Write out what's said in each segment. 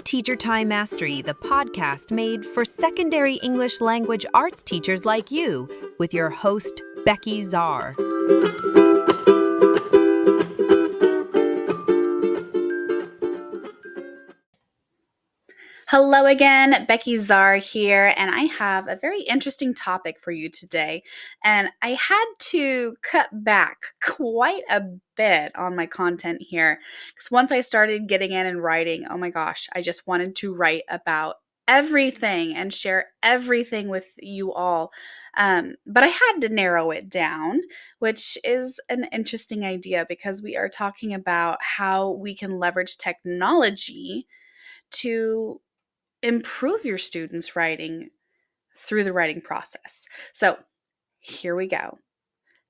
Teacher Time Mastery, the podcast made for secondary English language arts teachers like you, with your host, Becky Czar. Hello again, Becky Czar here, and I have a very interesting topic for you today. And I had to cut back quite a bit on my content here because once I started getting in and writing, oh my gosh, I just wanted to write about everything and share everything with you all. But I had to narrow it down, which is an interesting idea because we are talking about how we can leverage technology to improve your students' writing through the writing process. So here we go.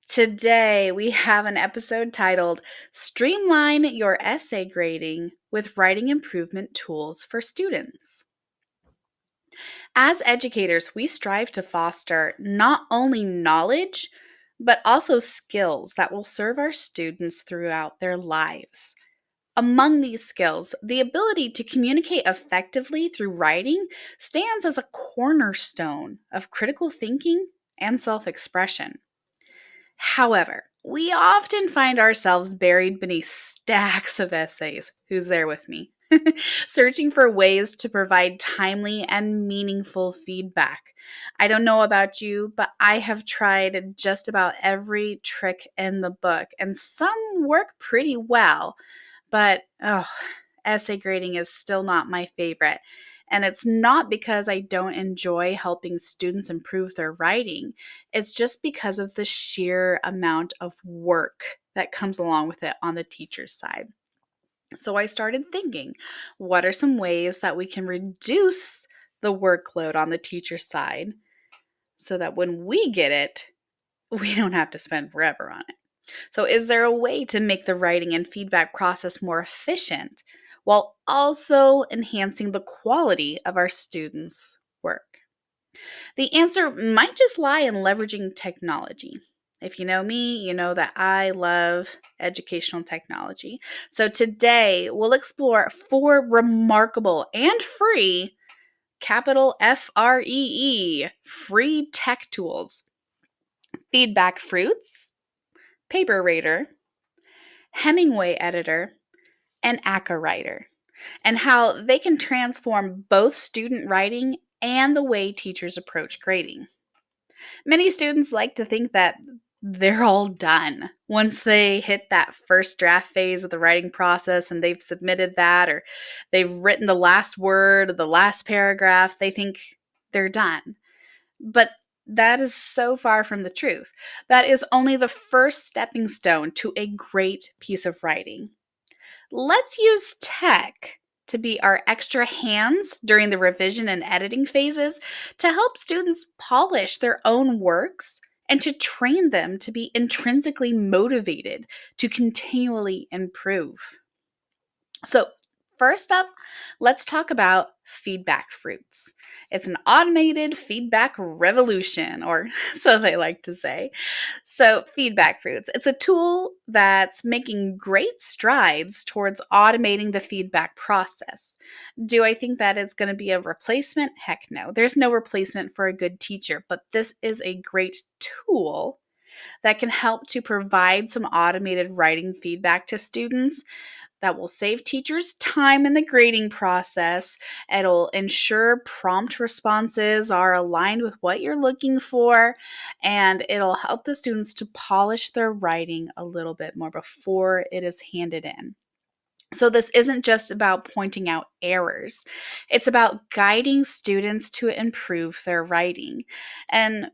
Today we have an episode titled Streamline Your Essay Grading with Writing Improvement Tools for Students. As educators, we strive to foster not only knowledge, but also skills that will serve our students throughout their lives. Among these skills, the ability to communicate effectively through writing stands as a cornerstone of critical thinking and self-expression. However, we often find ourselves buried beneath stacks of essays. Who's there with me? Searching for ways to provide timely and meaningful feedback. I don't know about you, but I have tried just about every trick in the book, and some work pretty well. But essay grading is still not my favorite. And it's not because I don't enjoy helping students improve their writing. It's just because of the sheer amount of work that comes along with it on the teacher's side. So I started thinking, what are some ways that we can reduce the workload on the teacher's side so that when we get it, we don't have to spend forever on it? So is there a way to make the writing and feedback process more efficient while also enhancing the quality of our students' work? The answer might just lie in leveraging technology. If you know me, you know that I love educational technology. So today we'll explore 4 remarkable and free, capital F-R-E-E, free tech tools. Feedback Fruits, PaperRater, Hemingway Editor, and AcaWriter, and how they can transform both student writing and the way teachers approach grading. Many students like to think that they're all done once they hit that first draft phase of the writing process and they've submitted that, or they've written the last word or the last paragraph. They think they're done. But that is so far from the truth. That is only the first stepping stone to a great piece of writing. Let's use tech to be our extra hands during the revision and editing phases to help students polish their own works and to train them to be intrinsically motivated to continually improve. So, first up, let's talk about Feedback Fruits. It's an automated feedback revolution, or so they like to say. So, Feedback Fruits, it's a tool that's making great strides towards automating the feedback process. Do I think that it's going to be a replacement? Heck no. There's no replacement for a good teacher, but this is a great tool that can help to provide some automated writing feedback to students that will save teachers time in the grading process. It'll ensure prompt responses are aligned with what you're looking for, and it'll help the students to polish their writing a little bit more before it is handed in. So this isn't just about pointing out errors. It's about guiding students to improve their writing. And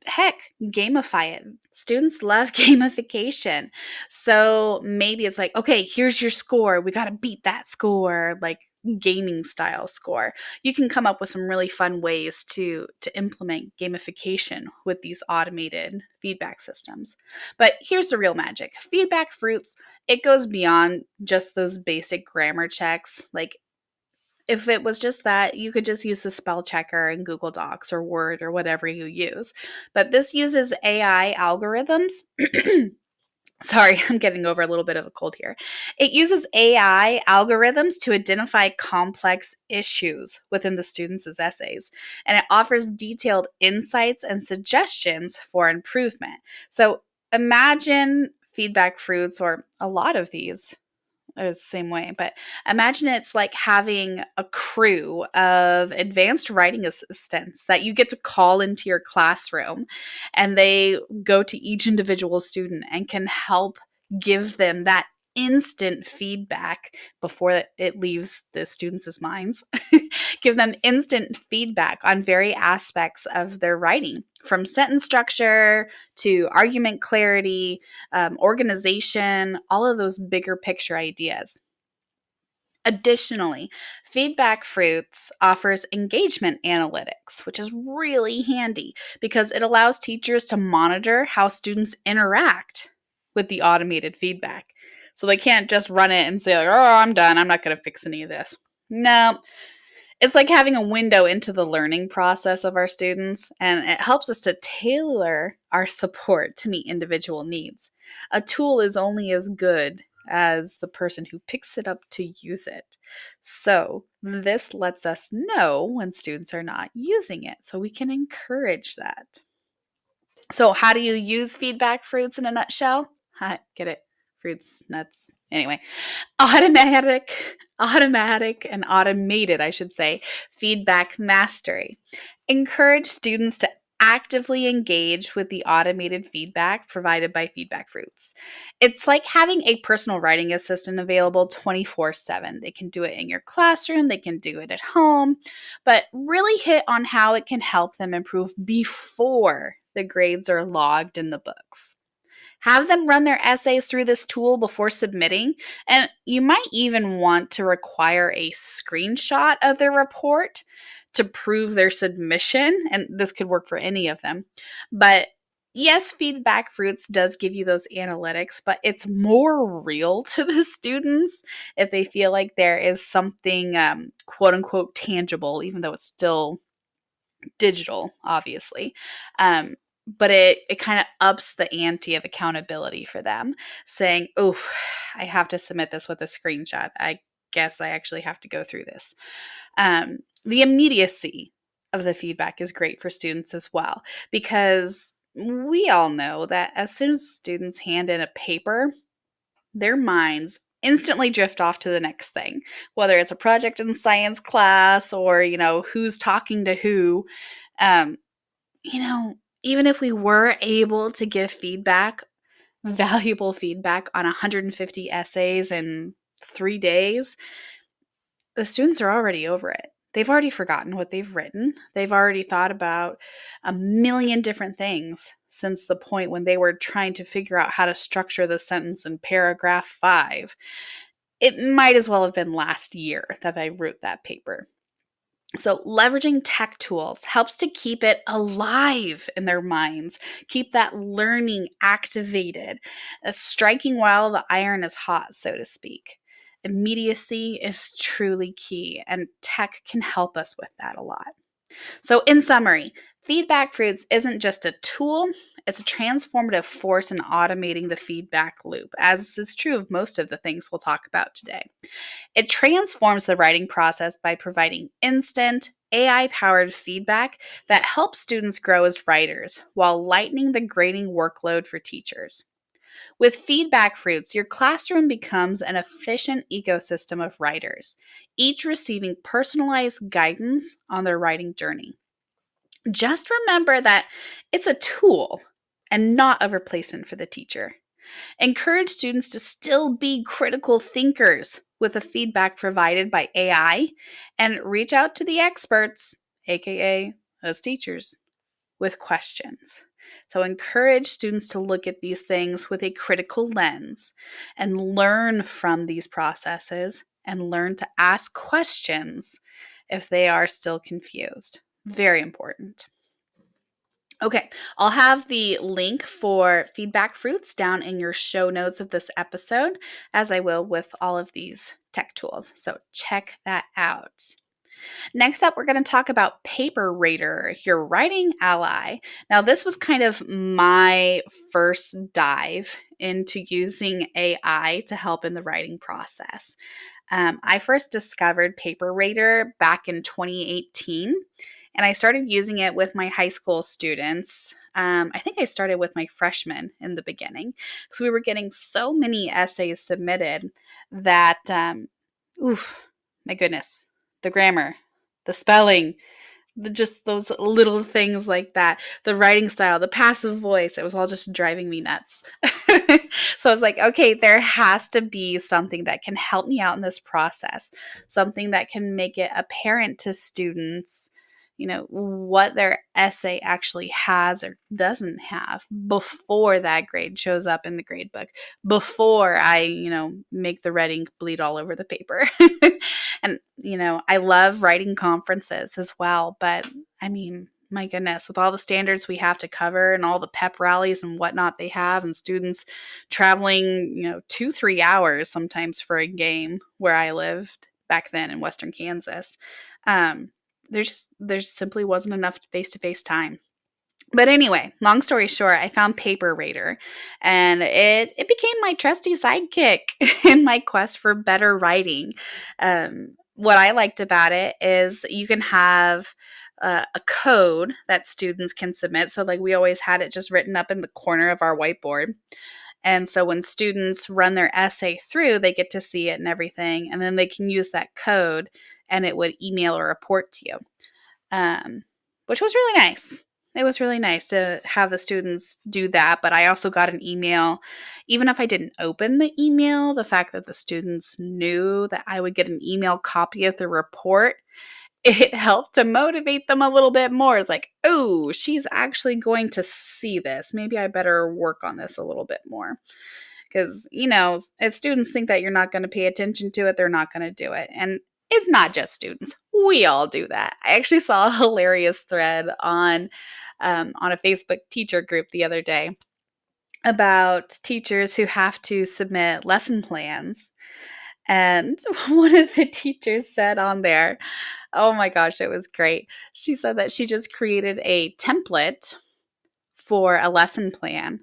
heck, gamify it. Students love gamification. So maybe it's like, okay, here's your score. We got to beat that score, like gaming style score. You can come up with some really fun ways to implement gamification with these automated feedback systems. But here's the real magic. Feedback Fruits, it goes beyond just those basic grammar checks. Like, if it was just that, you could just use the spell checker in Google Docs or Word or whatever you use. But this uses AI algorithms Sorry, I'm getting over a little bit of a cold here. It uses AI algorithms to identify complex issues within the students' essays, and it offers detailed insights and suggestions for improvement. So imagine feedback fruits, or a lot of these the same way, but imagine it's like having a crew of advanced writing assistants that you get to call into your classroom, and they go to each individual student and can help give them that instant feedback before it leaves the students' minds. Give them instant feedback on very aspects of their writing, from sentence structure to argument clarity, organization, all of those bigger picture ideas. Additionally, Feedback Fruits offers engagement analytics, which is really handy because it allows teachers to monitor how students interact with the automated feedback. So they can't just run it and say, like, oh, I'm done. I'm not going to fix any of this. No, it's like having a window into the learning process of our students, and it helps us to tailor our support to meet individual needs. A tool is only as good as the person who picks it up to use it. So, this lets us know when students are not using it, so we can encourage that. So, how do you use feedback fruits in a nutshell? Get it? Fruits, nuts. Anyway, automatic and automated, I should say, feedback mastery. Encourage students to actively engage with the automated feedback provided by Feedback Fruits. It's like having a personal writing assistant available 24/7. They can do it in your classroom, they can do it at home, but really hit on how it can help them improve before the grades are logged in the books. Have them run their essays through this tool before submitting, and you might even want to require a screenshot of their report to prove their submission, and this could work for any of them. But yes, Feedback Fruits does give you those analytics, but it's more real to the students if they feel like there is something quote unquote tangible, even though it's still digital, obviously. But it kind of ups the ante of accountability for them, saying, oh, I have to submit this with a screenshot. I guess I actually have to go through this. The immediacy of the feedback is great for students as well, because we all know that as soon as students hand in a paper, their minds instantly drift off to the next thing, whether it's a project in science class or, who's talking to who. Um, Even if we were able to give feedback, valuable feedback on 150 essays in 3 days, the students are already over it. They've already forgotten what they've written. They've already thought about a million different things since the point when they were trying to figure out how to structure the sentence in paragraph 5. It might as well have been last year that I wrote that paper. So, leveraging tech tools helps to keep it alive in their minds, keep that learning activated, striking while the iron is hot, so to speak. Immediacy is truly key, and tech can help us with that a lot. So, in summary, Feedback Fruits isn't just a tool, it's a transformative force in automating the feedback loop, as is true of most of the things we'll talk about today. It transforms the writing process by providing instant, AI powered feedback that helps students grow as writers while lightening the grading workload for teachers. With Feedback Fruits, your classroom becomes an efficient ecosystem of writers, each receiving personalized guidance on their writing journey. Just remember that it's a tool and not a replacement for the teacher. Encourage students to still be critical thinkers with the feedback provided by AI, and reach out to the experts, aka us teachers, with questions. So encourage students to look at these things with a critical lens and learn from these processes and learn to ask questions if they are still confused. Very important. Okay, I'll have the link for Feedback Fruits down in your show notes of this episode, as I will with all of these tech tools. So check that out. Next up, we're going to talk about PaperRater, your writing ally. Now, this was kind of my first dive into using AI to help in the writing process. I first discovered PaperRater back in 2018, and I started using it with my high school students. I think I started with my freshmen in the beginning because we were getting so many essays submitted that, oof, my goodness, the grammar, the spelling, just those little things like that, the writing style, the passive voice, it was all just driving me nuts. So I was like, okay, there has to be something that can help me out in this process, something that can make it apparent to students, what their essay actually has or doesn't have before that grade shows up in the grade book, before I, make the red ink bleed all over the paper. And, I love writing conferences as well, but I mean, my goodness, with all the standards we have to cover and all the pep rallies and whatnot they have, and students traveling, 2-3 hours sometimes for a game where I lived back then in Western Kansas, there simply wasn't enough face-to-face time. But anyway, long story short, I found PaperRater, and it became my trusty sidekick in my quest for better writing. What I liked about it is you can have a code that students can submit. So, like, we always had it just written up in the corner of our whiteboard. And so when students run their essay through, they get to see it and everything, and then they can use that code, and it would email a report to you, which was really nice. It was really nice to have the students do that, but I also got an email. Even if I didn't open the email, the fact that the students knew that I would get an email copy of the report, it helped to motivate them a little bit more. It's like, oh, she's actually going to see this. Maybe I better work on this a little bit more. Because, if students think that you're not going to pay attention to it, they're not going to do it. And it's not just students. We all do that. I actually saw a hilarious thread on a Facebook teacher group the other day about teachers who have to submit lesson plans. And one of the teachers said on there, oh my gosh, it was great. She said that she just created a template for a lesson plan,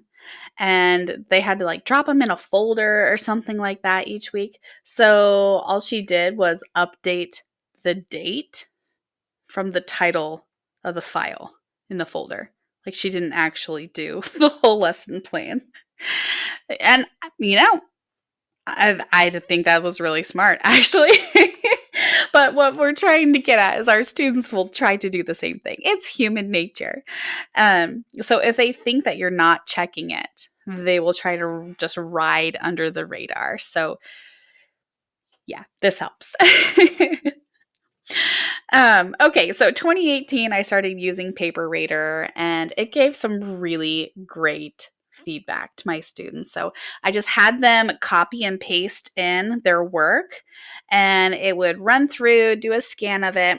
and they had to drop them in a folder or something like that each week. So all she did was update the date from the title of the file in the folder. She didn't actually do the whole lesson plan. And, I think that was really smart, actually. But what we're trying to get at is our students will try to do the same thing. It's human nature. So if they think that you're not checking it, they will try to just ride under the radar. So yeah, this helps. Okay, so 2018, I started using PaperRater, and it gave some really great feedback to my students. So I just had them copy and paste in their work, and it would run through, do a scan of it,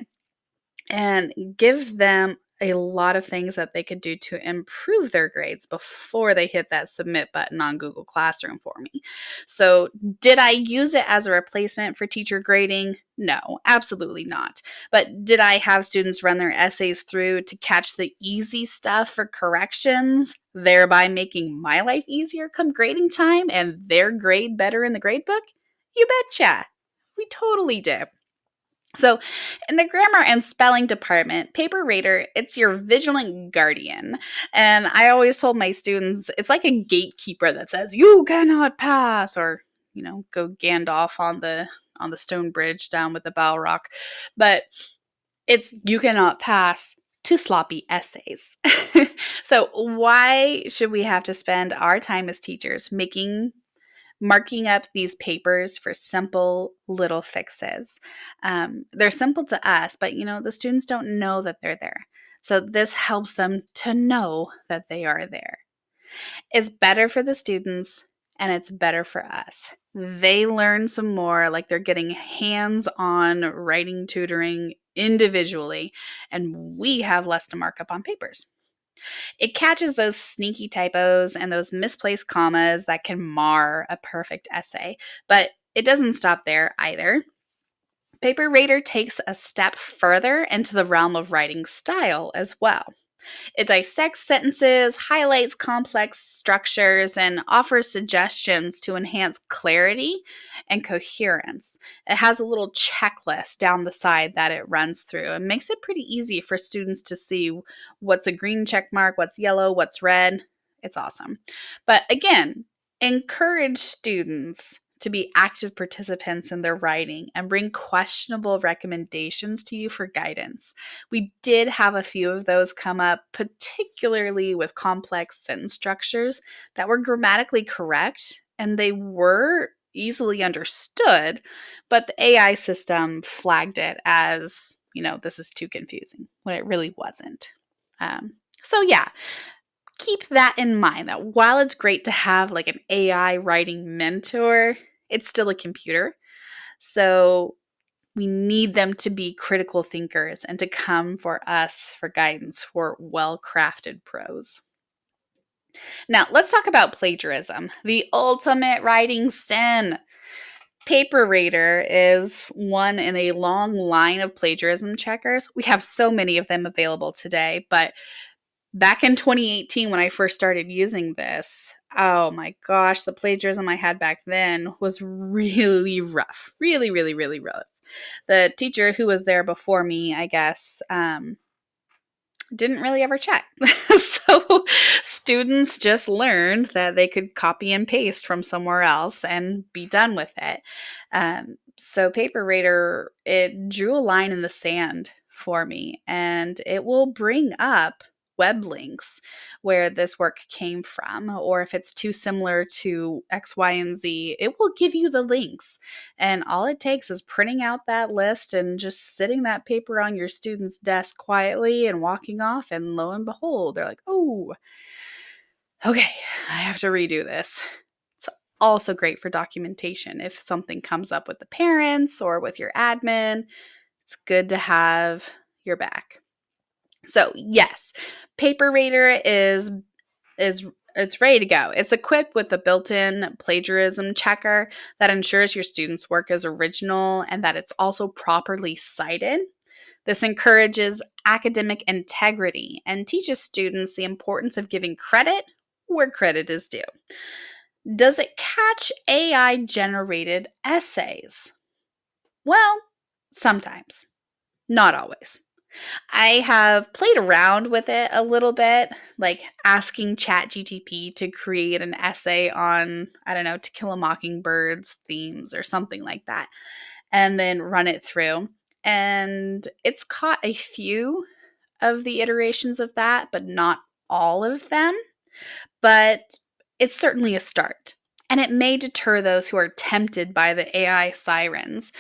and give them a lot of things that they could do to improve their grades before they hit that submit button on Google Classroom for me. So, did I use it as a replacement for teacher grading? No, absolutely not. But did I have students run their essays through to catch the easy stuff for corrections, thereby making my life easier come grading time and their grade better in the gradebook? You betcha. We totally did. So, in the grammar and spelling department, PaperRater, it's your vigilant guardian. And I always told my students, it's like a gatekeeper that says, you cannot pass, or, go Gandalf on the stone bridge down with the Balrog. But it's you cannot pass to sloppy essays. So, why should we have to spend our time as teachers marking up these papers for simple little fixes? They're simple to us, but the students don't know that they're there. So this helps them to know that they are there. It's better for the students, and it's better for us. They learn some more, like they're getting hands-on writing tutoring individually, and we have less to mark up on papers. It catches those sneaky typos and those misplaced commas that can mar a perfect essay, but it doesn't stop there either. PaperRater takes a step further into the realm of writing style as well. It dissects sentences, highlights complex structures, and offers suggestions to enhance clarity and coherence. It has a little checklist down the side that it runs through and makes it pretty easy for students to see what's a green check mark, what's yellow, what's red. It's awesome. But again, encourage students to be active participants in their writing and bring questionable recommendations to you for guidance. We did have a few of those come up, particularly with complex sentence structures that were grammatically correct and they were easily understood, but the AI system flagged it as, this is too confusing, when it really wasn't. So yeah, keep that in mind, that while it's great to have like an AI writing mentor, it's still a computer. So we need them to be critical thinkers and to come for us for guidance for well-crafted prose. Now, let's talk about plagiarism, the ultimate writing sin. PaperRater is one in a long line of plagiarism checkers. We have so many of them available today, but back in 2018, when I first started using this, oh my gosh, the plagiarism I had back then was really rough. Really, really, really rough. The teacher who was there before me, I guess, didn't really ever check. So students just learned that they could copy and paste from somewhere else and be done with it. So PaperRater, it drew a line in the sand for me, and it will bring up web links where this work came from, or if it's too similar to X, Y, and Z, it will give you the links. And all it takes is printing out that list and just sitting that paper on your student's desk quietly and walking off, and lo and behold, they're like, oh, okay, I have to redo this. It's also great for documentation. If something comes up with the parents or with your admin, it's good to have your back. So yes, PaperRater is it's ready to go. It's equipped with a built-in plagiarism checker that ensures your student's work is original and that it's also properly cited. This encourages academic integrity and teaches students the importance of giving credit where credit is due. Does it catch AI-generated essays? Well, sometimes, not always. I have played around with it a little bit, like asking ChatGPT to create an essay on, I don't know, To Kill a Mockingbird's themes or something like that, and then run it through. And it's caught a few of the iterations of that, but not all of them. But it's certainly a start. And it may deter those who are tempted by the AI sirens.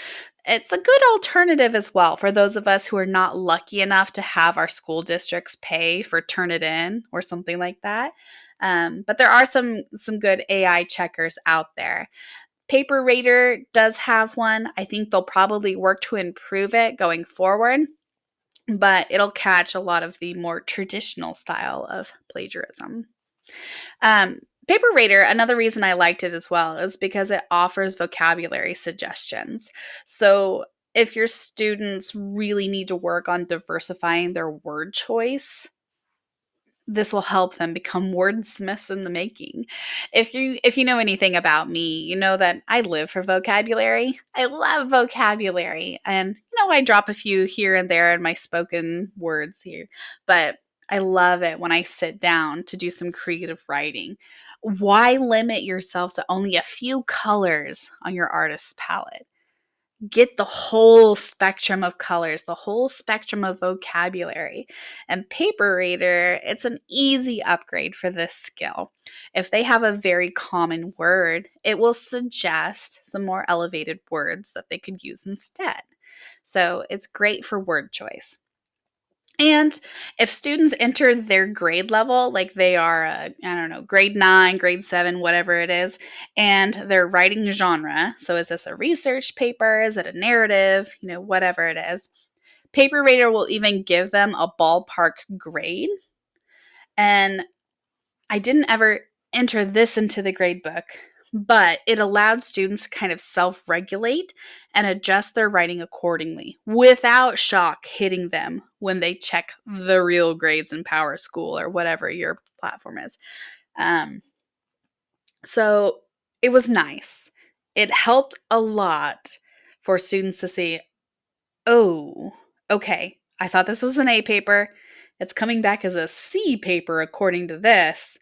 It's a good alternative as well for those of us who are not lucky enough to have our school districts pay for Turnitin or something like that. But there are some good AI checkers out there. PaperRater does have one. I think they'll probably work to improve it going forward, but it'll catch a lot of the more traditional style of plagiarism. PaperRater, another reason I liked it as well is because it offers vocabulary suggestions. So if your students really need to work on diversifying their word choice, this will help them become wordsmiths in the making. If you know anything about me, you know that I live for vocabulary. I love vocabulary, and I drop a few here and there in my spoken words here, but I love it when I sit down to do some creative writing. Why limit yourself to only a few colors on your artist's palette? Get the whole spectrum of colors, the whole spectrum of vocabulary. And PaperRater, it's an easy upgrade for this skill. If they have a very common word, it will suggest some more elevated words that they could use instead. So it's great for word choice. And if students enter their grade level, like they are, grade 9, grade 7, whatever it is, and their writing genre, so is this a research paper? Is it a narrative? Whatever it is, PaperRater will even give them a ballpark grade. And I didn't ever enter this into the grade book, but it allowed students to kind of self-regulate and adjust their writing accordingly without shock hitting them when they check the real grades in Power School or whatever your platform is. So it was nice. It helped a lot for students to see, oh, okay, I thought this was an A paper. It's coming back as a C paper according to this.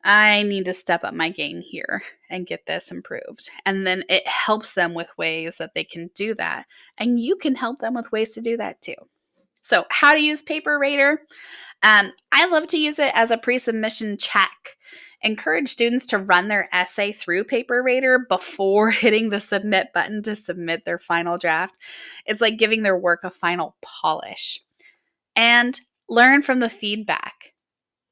I need to step up my game here and get this improved. And then it helps them with ways that they can do that. And you can help them with ways to do that too. So, how to use PaperRater? I love to use it as a pre-submission check. Encourage students to run their essay through PaperRater before hitting the submit button to submit their final draft. It's like giving their work a final polish. And learn from the feedback.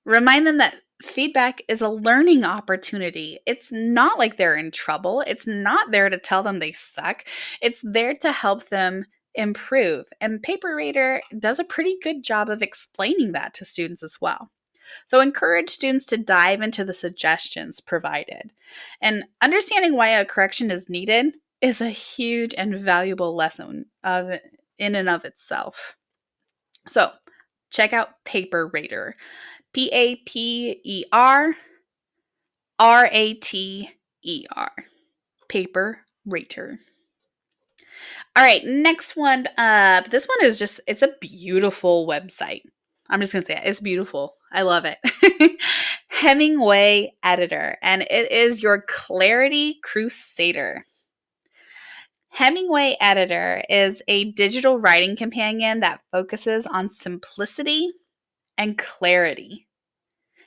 Remind them that feedback is a learning opportunity. It's not like they're in trouble. It's not there to tell them they suck. It's there to help them improve. And PaperRater does a pretty good job of explaining that to students as well. So encourage students to dive into the suggestions provided. And understanding why a correction is needed is a huge and valuable lesson in and of itself. So check out PaperRater. PaperRater. PaperRater. All right, next one up. This one is it's a beautiful website. I'm just going to say it. It's beautiful. I love it. Hemingway Editor, and it is your Clarity Crusader. Hemingway Editor is a digital writing companion that focuses on simplicity and clarity.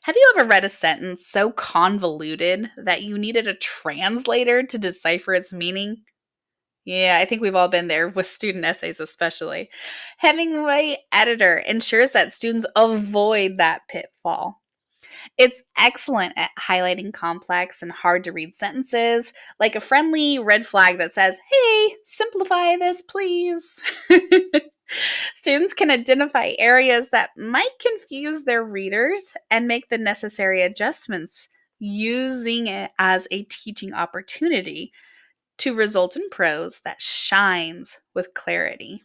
Have you ever read a sentence so convoluted that you needed a translator to decipher its meaning? Yeah, I think we've all been there with student essays especially. Hemingway Editor ensures that students avoid that pitfall. It's excellent at highlighting complex and hard to read sentences, like a friendly red flag that says, "Hey, simplify this, please." Students can identify areas that might confuse their readers and make the necessary adjustments, using it as a teaching opportunity to result in prose that shines with clarity.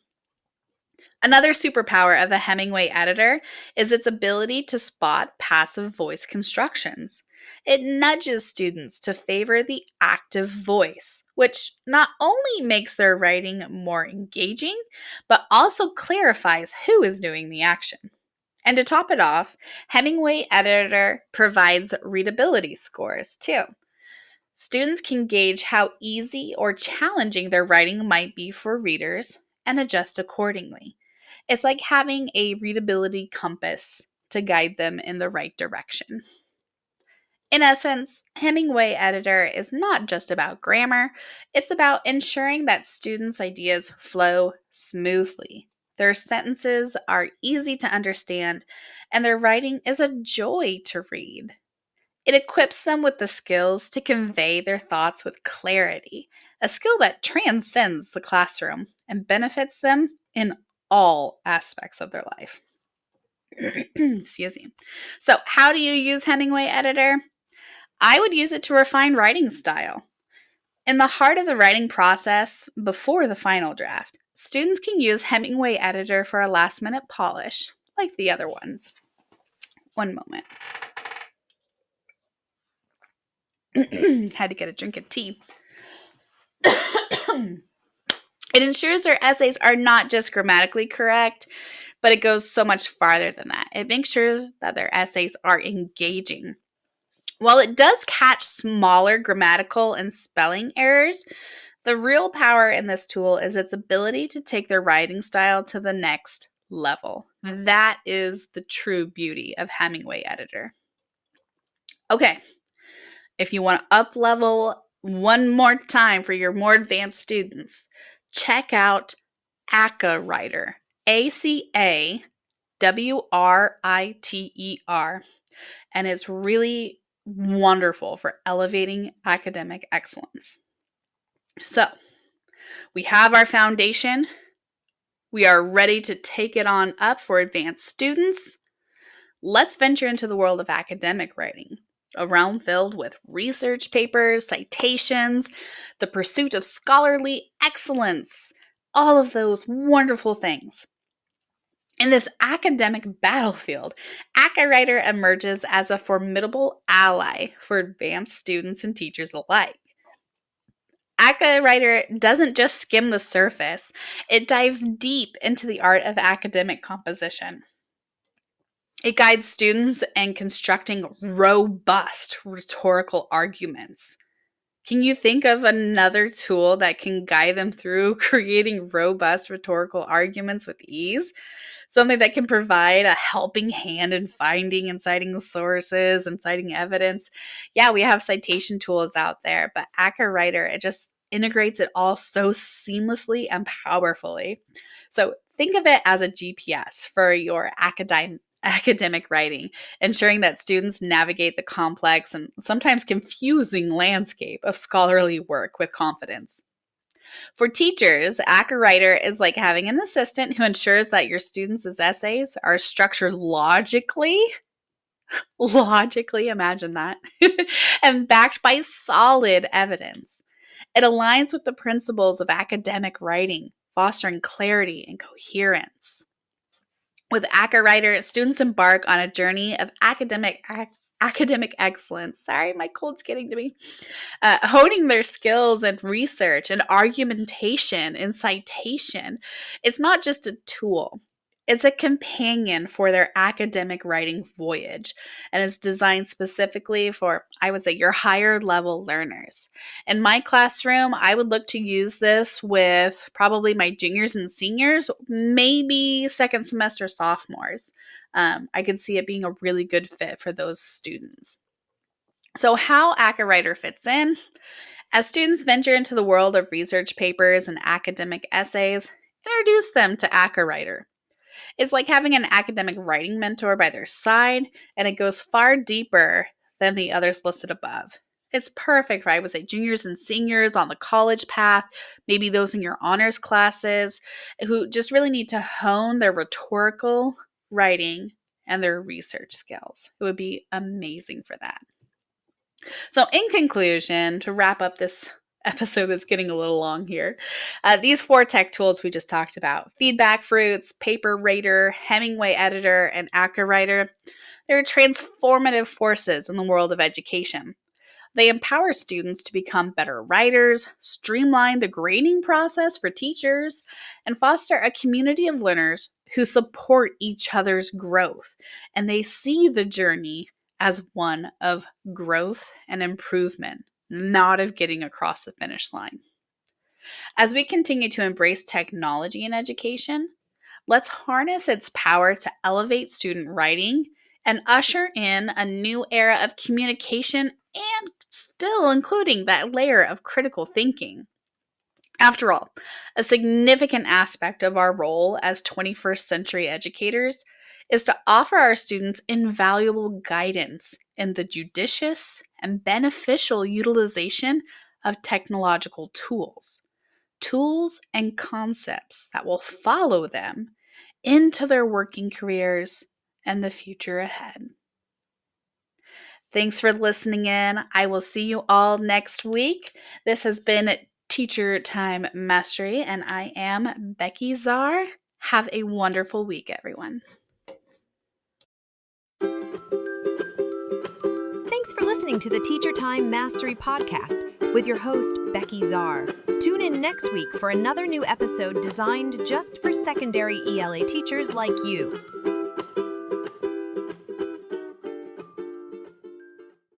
Another superpower of the Hemingway Editor is its ability to spot passive voice constructions. It nudges students to favor the active voice, which not only makes their writing more engaging, but also clarifies who is doing the action. And to top it off, Hemingway Editor provides readability scores too. Students can gauge how easy or challenging their writing might be for readers and adjust accordingly. It's like having a readability compass to guide them in the right direction. In essence, Hemingway Editor is not just about grammar, it's about ensuring that students' ideas flow smoothly. Their sentences are easy to understand, and their writing is a joy to read. It equips them with the skills to convey their thoughts with clarity, a skill that transcends the classroom and benefits them in all aspects of their life. Excuse me. So, how do you use Hemingway Editor? I would use it to refine writing style. In the heart of the writing process, before the final draft, students can use Hemingway Editor for a last-minute polish, like the other ones. One moment. Had to get a drink of tea. It ensures their essays are not just grammatically correct, but it goes so much farther than that. It makes sure that their essays are engaging. While it does catch smaller grammatical and spelling errors, the real power in this tool is its ability to take their writing style to the next level. That is the true beauty of Hemingway Editor. Okay, if you want to up-level one more time for your more advanced students, check out AcaWriter, AcaWriter, and it's really wonderful for elevating academic excellence. So, we have our foundation. We are ready to take it on up for advanced students. Let's venture into the world of academic writing. a realm filled with research papers, citations, the pursuit of scholarly excellence, all of those wonderful things. In this academic battlefield, AcaWriter emerges as a formidable ally for advanced students and teachers alike. AcaWriter doesn't just skim the surface, it dives deep into the art of academic composition. It guides students in constructing robust rhetorical arguments. Can you think of another tool that can guide them through creating robust rhetorical arguments with ease? Something that can provide a helping hand in finding and citing the sources and citing evidence. Yeah, we have citation tools out there, but AcaWriter, it just integrates it all so seamlessly and powerfully. So think of it as a GPS for your academic writing, ensuring that students navigate the complex and sometimes confusing landscape of scholarly work with confidence. For teachers, AcaWriter is like having an assistant who ensures that your students' essays are structured logically, imagine that, and backed by solid evidence. It aligns with the principles of academic writing, fostering clarity and coherence. With AcaWriter, students embark on a journey of academic excellence. Sorry, my cold's getting to me. Honing their skills in research and argumentation and citation. It's not just a tool. It's a companion for their academic writing voyage, and it's designed specifically for, I would say, your higher level learners. In my classroom, I would look to use this with probably my juniors and seniors, maybe second semester sophomores. I could see it being a really good fit for those students. So how AcaWriter fits in? As students venture into the world of research papers and academic essays, introduce them to AcaWriter. It's like having an academic writing mentor by their side, and it goes far deeper than the others listed above. It's perfect for, I would say, juniors and seniors on the college path, maybe those in your honors classes, who just really need to hone their rhetorical writing and their research skills. It would be amazing for that. So in conclusion, to wrap up this episode that's getting a little long here, these 4 tech tools we just talked about, Feedback Fruits, PaperRater, Hemingway Editor, and AcaWriter, they're transformative forces in the world of education. They empower students to become better writers, streamline the grading process for teachers, and foster a community of learners who support each other's growth, and they see the journey as one of growth and improvement, not of getting across the finish line. As we continue to embrace technology in education, let's harness its power to elevate student writing and usher in a new era of communication, and still including that layer of critical thinking. After all, a significant aspect of our role as 21st century educators is to offer our students invaluable guidance in the judicious and beneficial utilization of technological tools and concepts that will follow them into their working careers and the future ahead. Thanks for listening in. I will see you all next week. This has been Teacher Time Mastery, and I am Becky Czar. Have a wonderful week, everyone. Thanks for listening to the Teacher Time Mastery Podcast with your host, Becky Czar. Tune in next week for another new episode designed just for secondary ELA teachers like you.